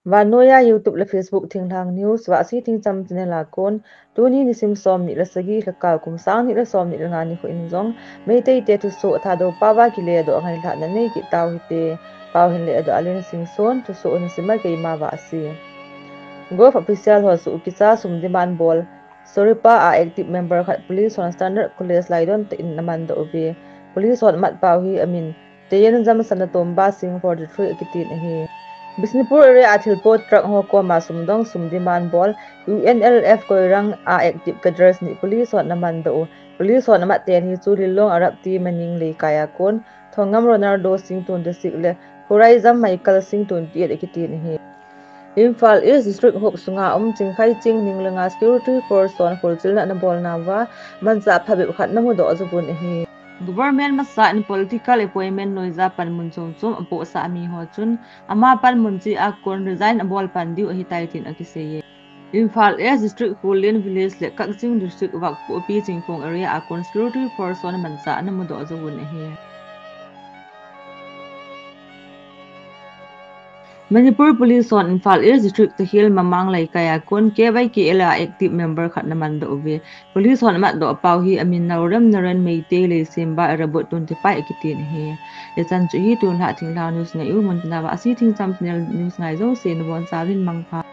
và noya YouTube le Facebook thinglang news wa si thing cham channel la kon tuni ni sim som ni la sagi la ka kum sang ni la som ni la ngani khu in zong meitei te tu so tha do pawa ki le do ngai la na nei ki taw hi te paw hin le do alin sing son tu so ni sima ke ma wa si golf official ho su ki cha sum diman bol soripa a active member khat police on standard college laidon te in naman do be police on mat paw hi amin te yen jam sanatom ba sing for the three kitin hi Bisnupur area Athilpot truck ho koma sumdong sumdiman bol UNLF koirang a active cadres ni police hot naman do police hot namat ten hi chu lilong arab ti maning le kaya kon thongam Ronaldo sington district le Horizon Michael sington ti ekitin hi Imphal East District hop sunga chingkhai ching ninglenga security force on fulchilna na bol nawa manza phabe khat namu do azubun hi Government masa in political appointment noiza pan mun chom apo sa mi ho chun ama pan mun chi a kon resign abol pan diu hi taitin akiseye Imphal East District Hulin Village le Kakching District wak pu pi chingkhong area a kon security force on mansa na mu do azubun hi Manipur Police on Imphal East District to Hill Mamang lai kaya kon KYKL active member khat naman do ve Police on mat do pau hi amin naram naran meite le simba rabot 25 kitin he le chan chu hi tun ha thing la news ngai u mon na wa si thing cham channel news ngai zo se no bon sa vin mang pha